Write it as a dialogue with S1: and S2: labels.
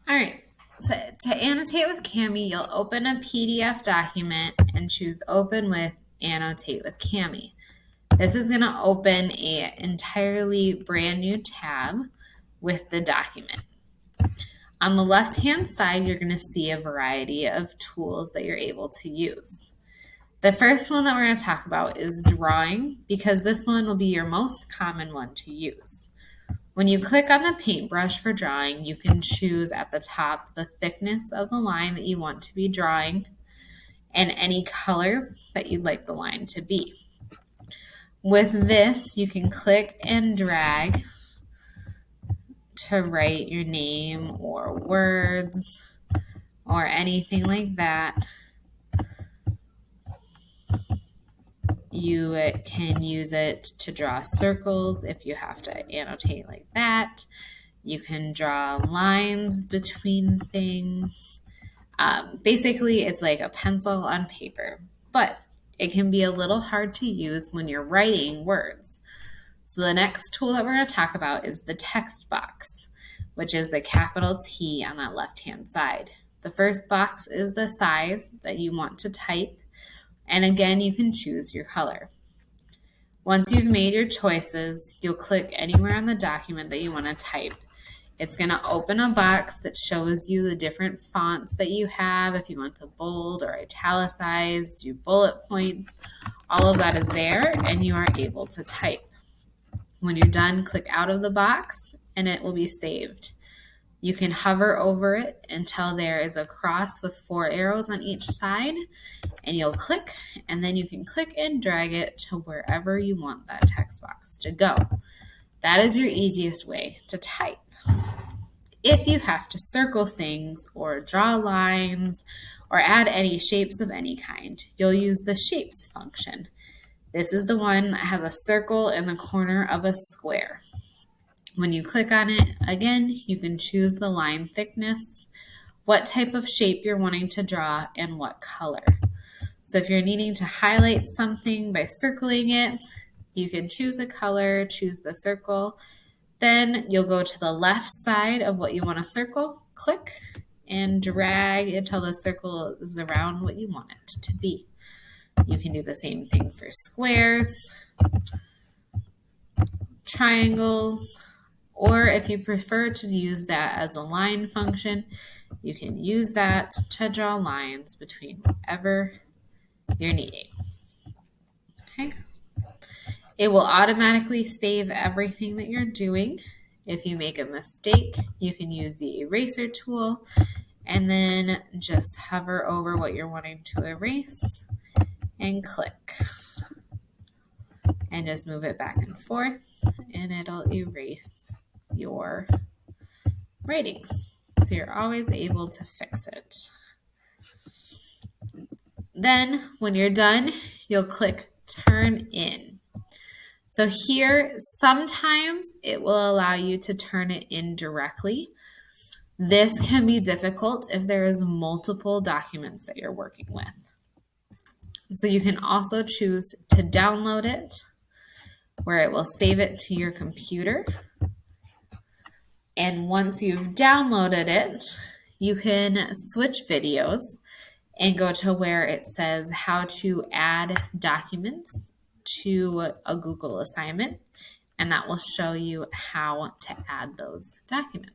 S1: All right. So to annotate with Kami, you'll open a PDF document and choose Open with Annotate with Kami. This is going to open an entirely brand new tab with the document. On the left-hand side, you're going to see a variety of tools that you're able to use. The first one that we're going to talk about is drawing, because this one will be your most common one to use. When you click on the paintbrush for drawing, you can choose at the top the thickness of the line that you want to be drawing and any colors that you'd like the line to be. With this, you can click and drag to write your name or words or anything like that. You can use it to draw circles if you have to annotate like that. You can draw lines between things. Basically, it's like a pencil on paper, but it can be a little hard to use when you're writing words. So the next tool that we're going to talk about is the text box, which is the capital T on that left-hand side. The first box is the size that you want to type, and again, you can choose your color. Once you've made your choices, you'll click anywhere on the document that you want to type. It's going to open a box that shows you the different fonts that you have. If you want to bold or italicize, do bullet points, all of that is there, and you are able to type. When you're done, click out of the box and it will be saved. You can hover over it until there is a cross with 4 arrows on each side, and you'll click, and then you can click and drag it to wherever you want that text box to go. That is your easiest way to type. If you have to circle things or draw lines or add any shapes of any kind, you'll use the shapes function. This is the one that has a circle in the corner of a square. When you click on it, again, you can choose the line thickness, what type of shape you're wanting to draw, and what color. So if you're needing to highlight something by circling it, you can choose a color, choose the circle. Then you'll go to the left side of what you want to circle, click, and drag until the circle is around what you want it to be. You can do the same thing for squares, triangles, or if you prefer to use that as a line function, you can use that to draw lines between whatever you're needing. Okay. It will automatically save everything that you're doing. If you make a mistake, you can use the eraser tool and then just hover over what you're wanting to erase and click. And just move it back and forth and it'll erase your writings. So you're always able to fix it. Then when you're done, you'll click Turn In. So here, sometimes it will allow you to turn it in directly. This can be difficult if there is multiple documents that you're working with. So you can also choose to download it, where it will save it to your computer. And once you've downloaded it, you can switch videos and go to where it says how to add documents to a Google assignment, and that will show you how to add those documents.